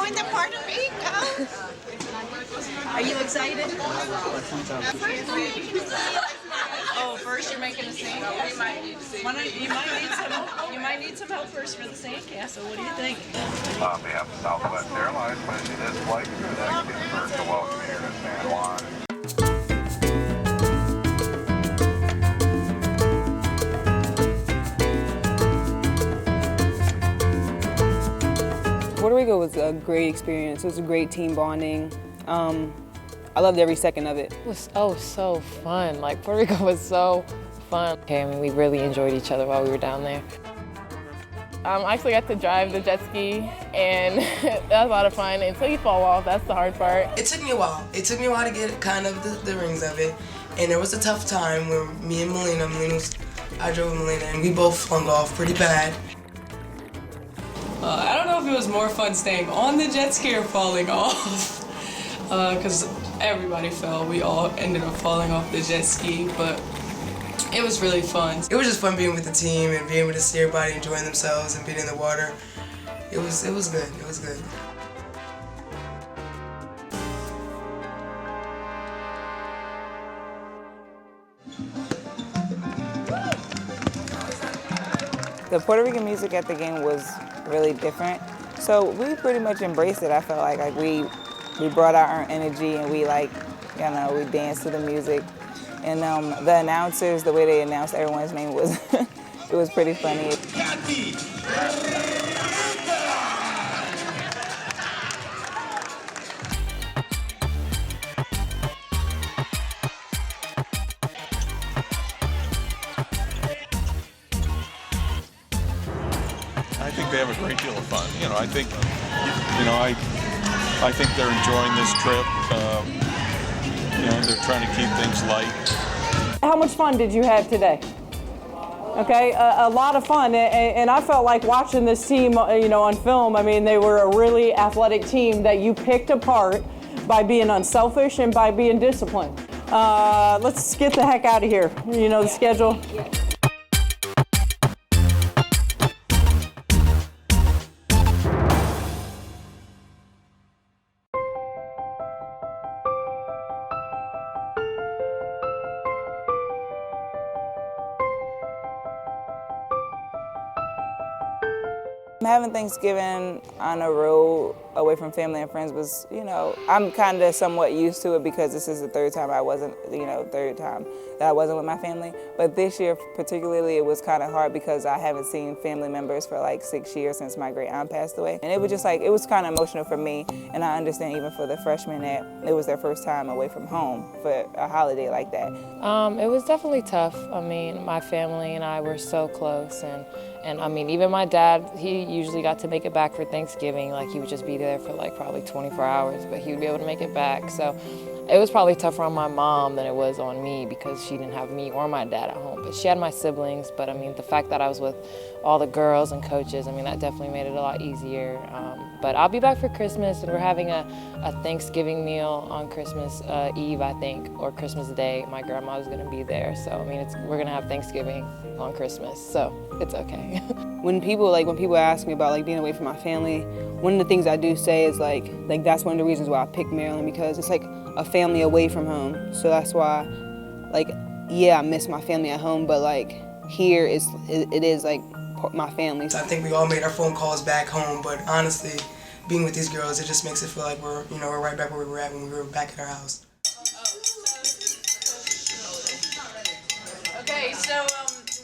going to Puerto Rico. Are you excited? Oh, first you're making a sandcastle. You might need some help first for the sandcastle. What do you think? On behalf of Southwest Airlines, planning this flight through the Pittsburgh to welcome you here to San Juan. Puerto Rico was a great experience. It was a great team bonding. I loved every second of it. It was so fun. Like, Puerto Rico was so fun. Okay, I mean, we really enjoyed each other while we were down there. I actually got to drive the jet ski, and that was a lot of fun until you fall off. That's the hard part. It took me a while. It took me a while to get kind of the rings of it, and there was a tough time where me and I drove with Melina, and we both flung off pretty bad. I don't know if it was more fun staying on the jet ski or falling off, because everybody fell. We all ended up falling off the jet ski, but it was really fun. It was just fun being with the team and being able to see everybody enjoying themselves and being in the water. It was good. It was good. The Puerto Rican music at the game was really different, so we pretty much embraced it. I felt like we brought out our energy and we we danced to the music. And the announcers, the way they announced everyone's name was, it was pretty funny. I think they have a great deal of fun. I think they're enjoying this trip. They're trying to keep things light. How much fun did you have today? Okay, a lot of fun, and I felt like watching this team, on film. I mean, they were a really athletic team that you picked apart by being unselfish and by being disciplined. Let's get the heck out of here. The schedule. Having Thanksgiving on a road away from family and friends was, I'm kind of somewhat used to it because this is the third time that I wasn't with my family. But this year particularly, it was kind of hard because I haven't seen family members for like 6 years since my great aunt passed away. And it was just it was kind of emotional for me. And I understand even for the freshmen that it was their first time away from home for a holiday like that. It was definitely tough. I mean, my family and I were so close, and I mean, even my dad, he usually got to make it back for Thanksgiving. Like, he would just be there for like probably 24 hours, but he would be able to make it back. So it was probably tougher on my mom than it was on me because she didn't have me or my dad at home. But she had my siblings. But I mean, the fact that I was with all the girls and coaches, I mean, that definitely made it a lot easier. But I'll be back for Christmas, and we're having a Thanksgiving meal on Christmas Eve, I think, or Christmas Day. My grandma's gonna be there. So I mean, we're gonna have Thanksgiving on Christmas, so it's okay. When people ask me about being away from my family, one of the things I do say is like that's one of the reasons why I picked Maryland, because it's like a family away from home. So that's why, yeah, I miss my family at home, but here it is my family. I think we all made our phone calls back home, but honestly, being with these girls, it just makes it feel like we're right back where we were at when we were back at our house. Okay, so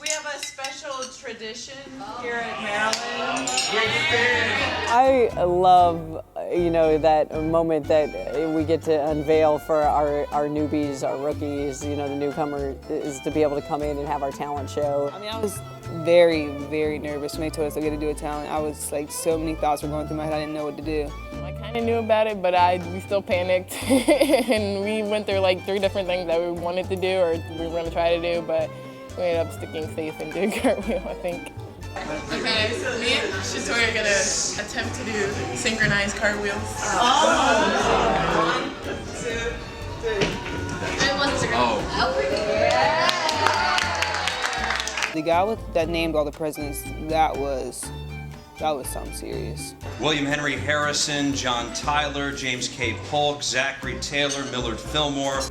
we have a special tradition here at Maryland. I love, that moment that we get to unveil for our newbies, our rookies, the newcomer, is to be able to come in and have our talent show. I mean, I was very, very nervous when they told us I get to do a talent. I was so many thoughts were going through my head, I didn't know what to do. I kind of knew about it, but we still panicked. And we went through 3 different things that we wanted to do or we were going to try to do, but we ended up sticking safe and doing cartwheel, I think. Okay, so me and Shatoya are going to attempt to do synchronized cartwheels. Oh. 1, 2, 3. And one's The guy that named all the presidents, that was that was something serious. William Henry Harrison, John Tyler, James K. Polk, Zachary Taylor, Millard Fillmore.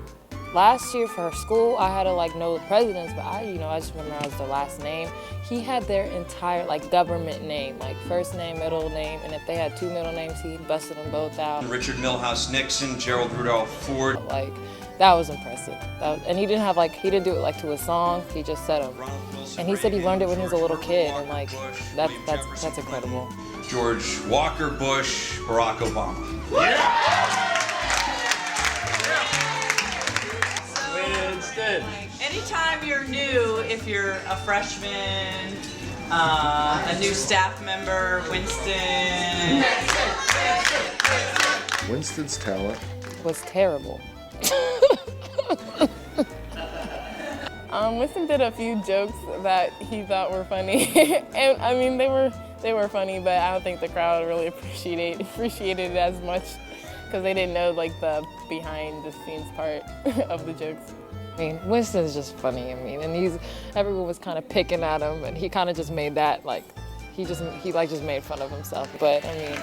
Last year for school, I had to know the presidents, but I just memorized their last name. He had their entire government name, first name, middle name, and if they had 2 middle names, he busted them both out. Richard Milhouse Nixon, Gerald Rudolph Ford. That was impressive. And he didn't have he didn't do it to a song. He just said them. And he said he learned it when he was a little kid, and that's incredible. George Walker Bush, Barack Obama. Winston. Anytime you're new, if you're a freshman, a new staff member, Winston. Winston's talent was terrible. Winston did a few jokes that he thought were funny, and I mean they were funny, but I don't think the crowd really appreciated it as much because they didn't know the behind the scenes part of the jokes. I mean, Winston's just funny. And everyone was kind of picking at him, and he kind of just made that he just made fun of himself. But I mean,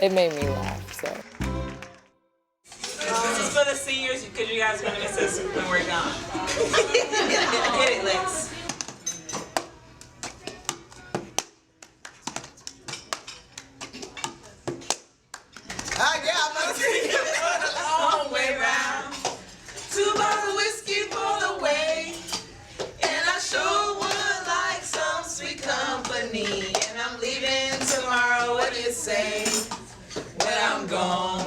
it made me laugh. So. This is for the seniors because you guys are gonna miss us when we're gone. Hit it, Lex. Long way round. 2 bottles of whiskey for the way, and I sure would like some sweet company. And I'm leaving tomorrow. What do you say? When I'm gone.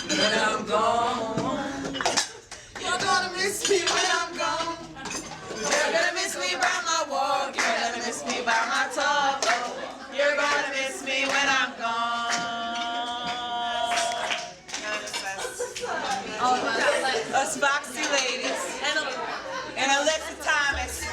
When I'm gone, you're gonna miss me when I'm gone. You're gonna miss me by my walk. You're gonna miss me by my talk. You're gonna miss me when I'm gone. Us Foxy ladies and Alexa Thomas.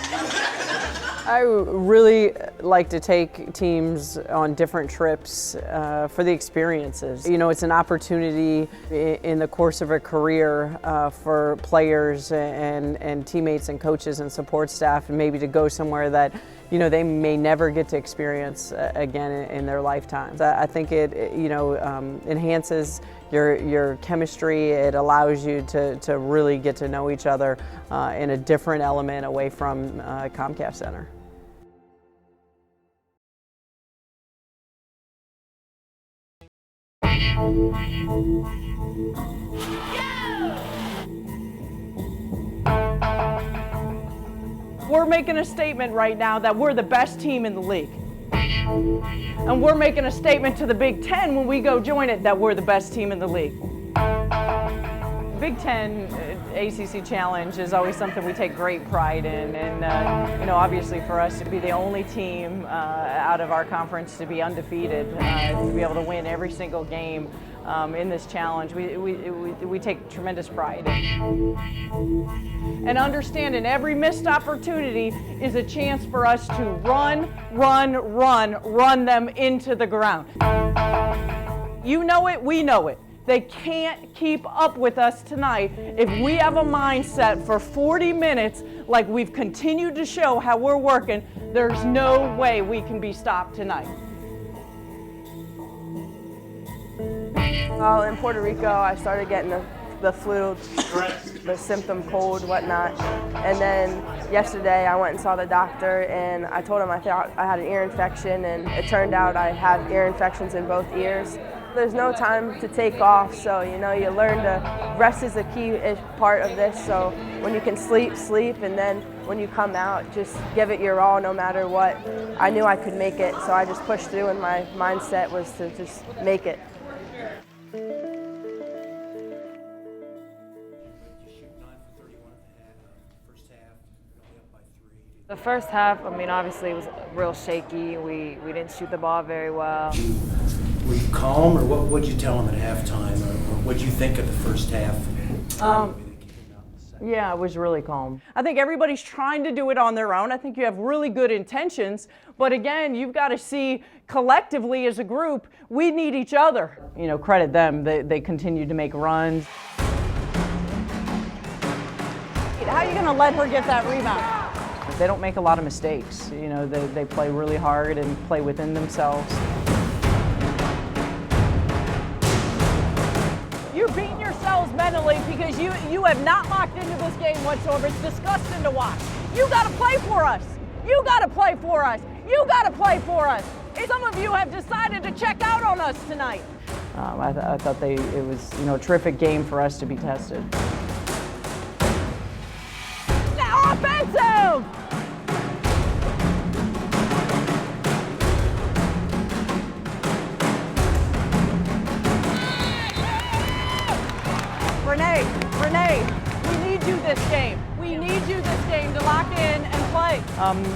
I really like to take teams on different trips for the experiences. It's an opportunity in the course of a career for players and teammates and coaches and support staff, and maybe to go somewhere that they may never get to experience again in their lifetimes. I think it enhances your chemistry. It allows you to really get to know each other in a different element away from Comcast Center. We're making a statement right now that we're the best team in the league. And we're making a statement to the Big Ten when we go join it that we're the best team in the league. Big Ten ACC Challenge is always something we take great pride in, and obviously for us to be the only team out of our conference to be undefeated, to be able to win every single game in this challenge, we take tremendous pride in. And understanding every missed opportunity is a chance for us to run them into the ground. You know it, we know it. They can't keep up with us tonight if we have a mindset for 40 minutes like we've continued to show how we're working. There's no way we can be stopped tonight. Well, in Puerto Rico, I started getting the flu, the symptom cold, whatnot. And then yesterday I went and saw the doctor, and I told him I thought I had an ear infection, and it turned out I have ear infections in both ears. There's no time to take off, so you learn to rest is a key part of this. So when you can sleep, and then when you come out, just give it your all no matter what. I knew I could make it, so I just pushed through, and my mindset was to just make it. The first half, obviously it was real shaky. We didn't shoot the ball very well. Were you calm, or what would you tell them at halftime, or what did you think of the first half? Yeah, I was really calm. I think everybody's trying to do it on their own. I think you have really good intentions, but again, you've got to see collectively as a group, we need each other. Credit them, they continue to make runs. How are you going to let her get that rebound? they don't make a lot of mistakes. You know, they play really hard and play within themselves. You're beating yourselves mentally because you have not locked into this game whatsoever. It's disgusting to watch. You got to play for us. You got to play for us. You got to play for us. Some of you have decided to check out on us tonight. I thought it was, you know, a terrific game for us to be tested. Now offensive! Renee, we need you this game. We need you this game to lock in and play.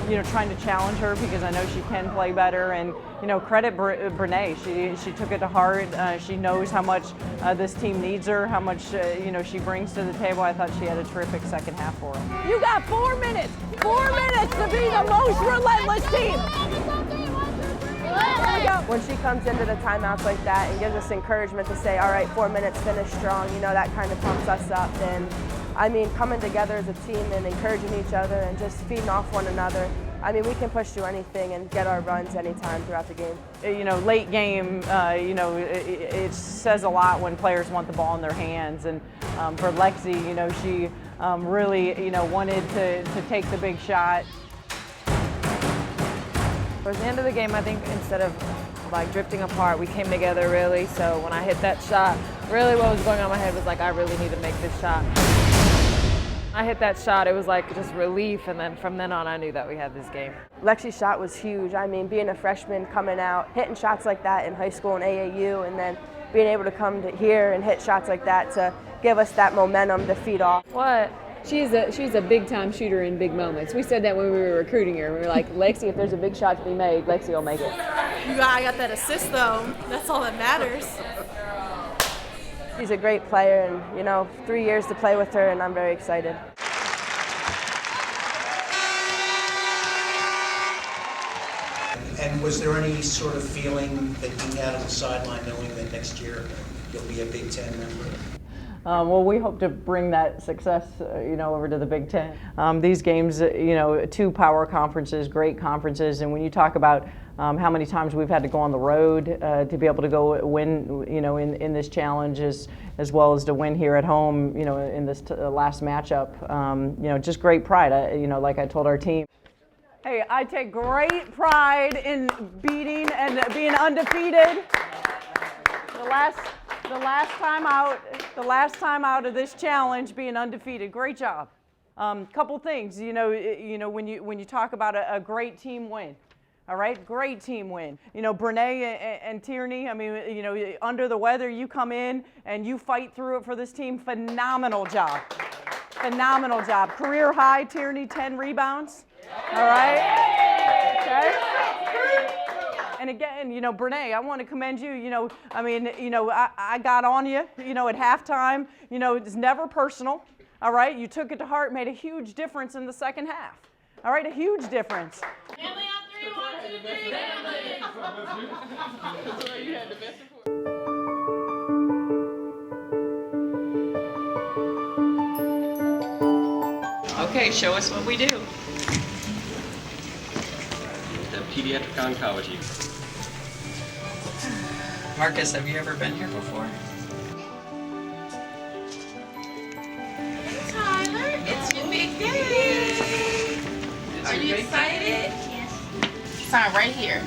You know, trying to challenge her because I know she can play better, and you know, credit Brene. She took it to heart. She knows how much this team needs her, how much you know she brings to the table. I thought she had a terrific second half for her. You got 4 minutes. 4 minutes to be the most relentless team. When she comes into the timeouts like that and gives us encouragement to say, all right, 4 minutes, finish strong, you know, that kind of pumps us up. And I mean, coming together as a team and encouraging each other and just feeding off one another. I mean, we can push through anything and get our runs anytime throughout the game. You know, late game, you know, it says a lot when players want the ball in their hands. And for Lexi, you know, she really, you know, wanted to take the big shot. Towards the end of the game, I think instead of like drifting apart, we came together really. So when I hit that shot, really what was going on in my head was like, I really need to make this shot. I hit that shot, it was like just relief, and then from then on I knew that we had this game. Lexi's shot was huge. I mean, being a freshman coming out, hitting shots like that in high school and AAU, and then being able to come to here and hit shots like that to give us that momentum to feed off. What? She's a big-time shooter in big moments. We said that when we were recruiting her. We were like, Lexi, if there's a big shot to be made, Lexi will make it. I got that assist, though. That's all that matters. She's a great player, and, you know, 3 years to play with her, and I'm very excited. And was there any sort of feeling that you had on the sideline knowing that next year you'll be a Big Ten member? Well, we hope to bring that success, you know, over to the Big Ten. These games, you know, 2 power conferences, great conferences, and when you talk about how many times we've had to go on the road to be able to go win, you know, in this challenge, as well as to win here at home, you know, in this last matchup, you know, just great pride. You know, like I told our team. Hey, I take great pride in beating and being undefeated. The last time out of this challenge, being undefeated. Great job. Couple things, you know, when you talk about a great team win, all right, great team win. You know, Brene and Tierney. I mean, you know, under the weather, you come in and you fight through it for this team. Phenomenal job. Phenomenal job. Career high, Tierney, 10 rebounds. All right. Okay. And again, you know, Brene, I want to commend you. You know, I mean, you know, I got on you, you know, at halftime. You know, it's never personal. All right. You took it to heart, made a huge difference in the second half. All right, a huge difference. Family on 3, 1, 2, 3, family. Okay, show us what we do. The pediatric oncology. Marcus, have you ever been here before? Tyler, it's your big day. Are you excited? Yes. Sign right here.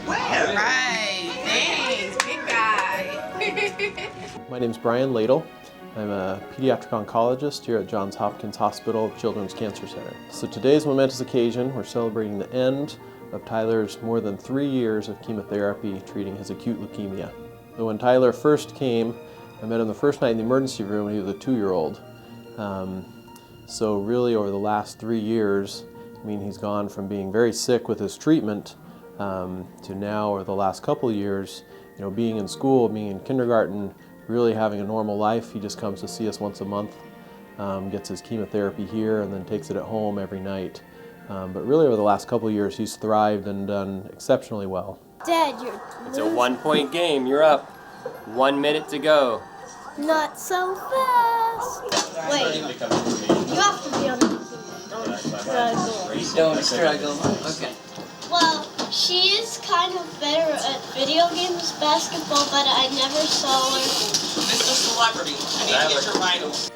Where? Right. Thanks, big guy. My name's Brian Ladle. I'm a pediatric oncologist here at Johns Hopkins Hospital Children's Cancer Center. So today's a momentous occasion. We're celebrating the end of Tyler's more than 3 years of chemotherapy treating his acute leukemia. So when Tyler first came, I met him the first night in the emergency room when he was a 2-year-old. So really over the last 3 years, I mean, he's gone from being very sick with his treatment to now, or the last couple of years, you know, being in school, being in kindergarten, really having a normal life. He just comes to see us once a month, gets his chemotherapy here, and then takes it at home every night. But really over the last couple of years, he's thrived and done exceptionally well. Dad, you're It's a 1-point game. You're up. 1 minute to go. not so fast. Wait. Don't struggle. Okay. Well, she is kind of better at video games, basketball, but I never saw her. Mr. Celebrity, I need to get your vitals.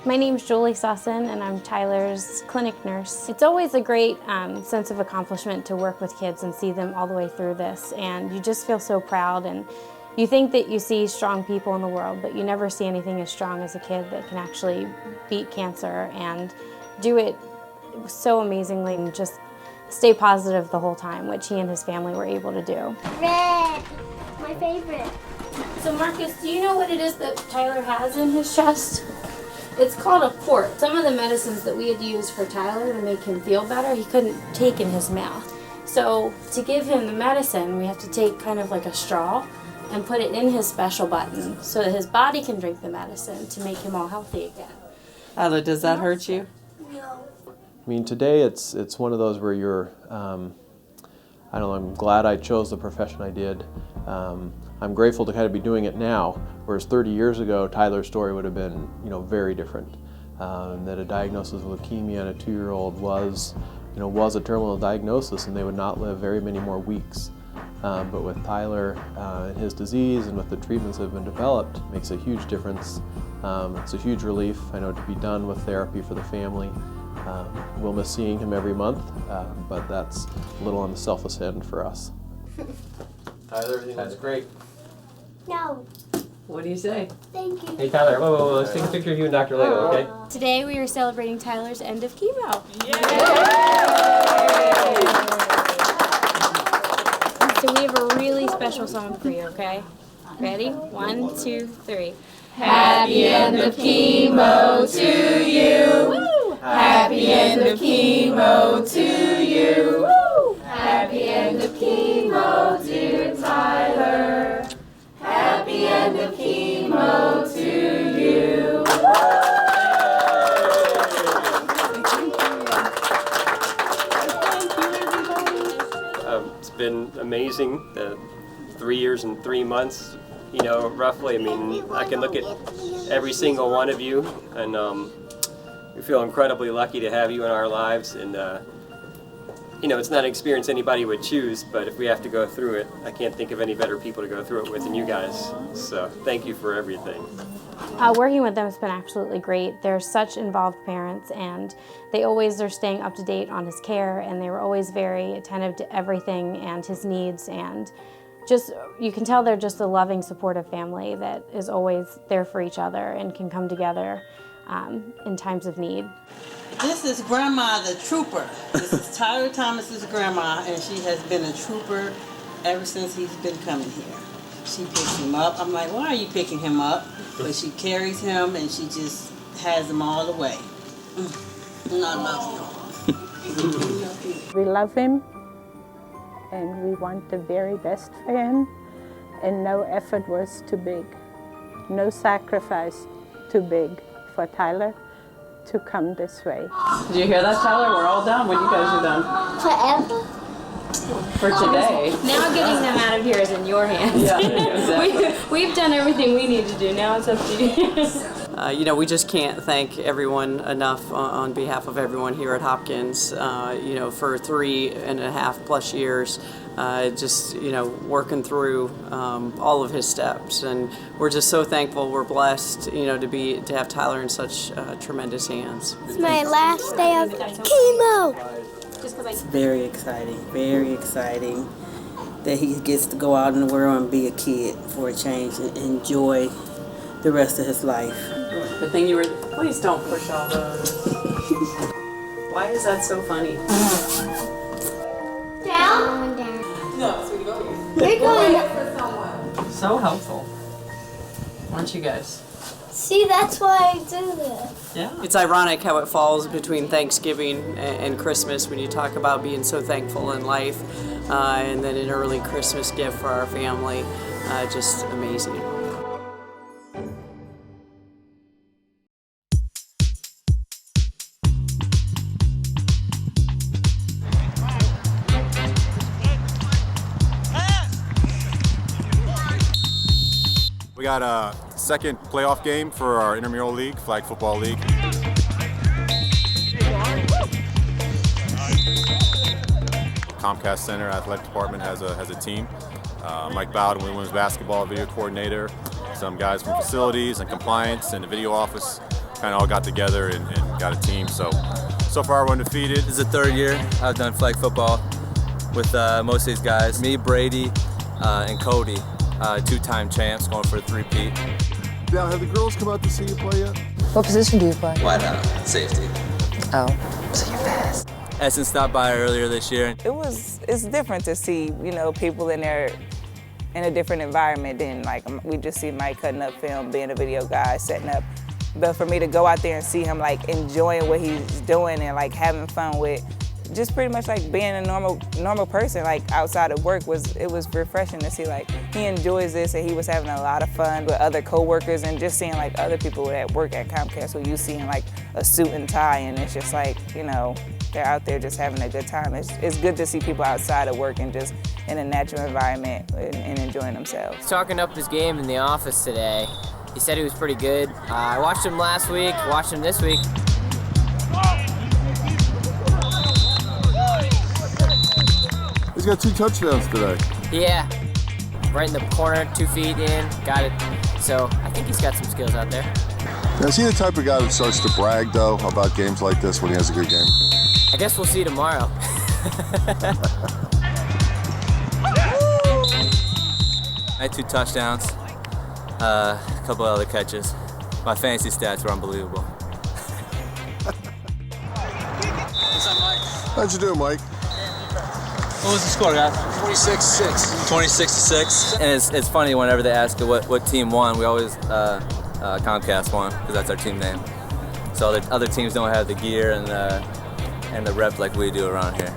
My name's Julie Sussin, and I'm Tyler's clinic nurse. It's always a great sense of accomplishment to work with kids and see them all the way through this, and you just feel so proud. And you think that you see strong people in the world, but you never see anything as strong as a kid that can actually beat cancer and do it so amazingly and just stay positive the whole time, which he and his family were able to do. Red, my favorite. So Marcus, do you know what it is that Tyler has in his chest? It's called a port. Some of the medicines that we had used for Tyler to make him feel better, he couldn't take in his mouth. So to give him the medicine, we have to take kind of like a straw and put it in his special button so that his body can drink the medicine to make him all healthy again. Tyler, does that hurt you? No. I mean, today it's one of those where you're, I don't know, I'm glad I chose the profession I did. I'm grateful to kind of be doing it now, whereas 30 years ago, Tyler's story would have been, very different. That a diagnosis of leukemia in a 2-year-old was a terminal diagnosis, and they would not live very many more weeks. But with Tyler and his disease and with the treatments that have been developed, it makes a huge difference. It's a huge relief, I know, to be done with therapy for the family. We'll miss seeing him every month, but that's a little on the selfless end for us. Tyler, everything was great. No. What do you say? Thank you. Hey Tyler, whoa, let's take a picture of you and Dr. Lego, okay? Today we are celebrating Tyler's end of chemo. So we have a really special song for you, okay? Ready? 1, 2, 3. Happy end of chemo to you. Woo! Happy end of chemo to you. Woo! Happy end of chemo, dear Tyler. Happy end of chemo to you. It's been amazing. 3 years and 3 months, roughly. I mean, I can look at every single one of you, and we feel incredibly lucky to have you in our lives. And it's not an experience anybody would choose, but if we have to go through it, I can't think of any better people to go through it with than you guys. So thank you for everything. Working with them has been absolutely great. They're such involved parents, and they always are staying up to date on his care, and they were always very attentive to everything and his needs, and you can tell they're just a loving, supportive family that is always there for each other and can come together in times of need. This is Grandma the Trooper. This is Tyler Thomas's grandma, and she has been a trooper ever since he's been coming here. She picks him up. I'm like, why are you picking him up? But she carries him, and she just has him all the way. And I love you. We love him, and we want the very best for him, and no effort was too big, no sacrifice too big for Tyler to come this way. Did you hear that, Tyler? We're all done when you guys are done. Forever? For today. Now getting them out of here is in your hands. Yeah, exactly. We've done everything we need to do. Now it's up to you. We just can't thank everyone enough on behalf of everyone here at Hopkins, for 3.5+ years, working through all of his steps. And we're just so thankful, we're blessed, to have Tyler in such tremendous hands. It's my last day of chemo. It's very exciting that he gets to go out in the world and be a kid for a change and enjoy the rest of his life. The thing please don't push all those. Why is that so funny? Down? No, so you go. You're going. So helpful. Aren't you guys? See, that's why I do this. Yeah. It's ironic how it falls between Thanksgiving and Christmas when you talk about being so thankful in life, and then an early Christmas gift for our family. Just amazing. We got a second playoff game for our intramural league, flag football league. Comcast Center Athletic Department has a team. Mike Bowden, women's basketball video coordinator, some guys from facilities and compliance and the video office kind of all got together and got a team. So far we're undefeated. This is the third year I've done flag football with most of these guys. Me, Brady, and Cody, two-time champs going for a three-peat. Now, have the girls come out to see you play yet? What position do you play? Wide out, safety. Oh, so you're fast. Essence stopped by earlier this year. It's different to see, people in there in a different environment than like we just see Mike cutting up film, being a video guy, setting up. But for me to go out there and see him like enjoying what he's doing and like having fun with, just pretty much like being a normal person like outside of work it was refreshing to see like he enjoys this and he was having a lot of fun with other coworkers and just seeing like other people at work at Comcast who you see in like a suit and tie and it's just like, they're out there just having a good time. It's good to see people outside of work and just in a natural environment and enjoying themselves. Talking up his game in the office today. He said he was pretty good. I watched him last week, watched him this week. He's got 2 touchdowns today. Yeah, right in the corner, 2 feet in, got it. So I think he's got some skills out there. Now, is he the type of guy that starts to brag, though, about games like this when he has a good game? I guess we'll see tomorrow. I had 2 touchdowns, a couple other catches. My fantasy stats were unbelievable. What's up, Mike? How'd you do, Mike? What was the score, guys? 26-6. 26-6. And it's funny whenever they ask what team won, we always Comcast won because that's our team name. So the other teams don't have the gear and the rep like we do around here.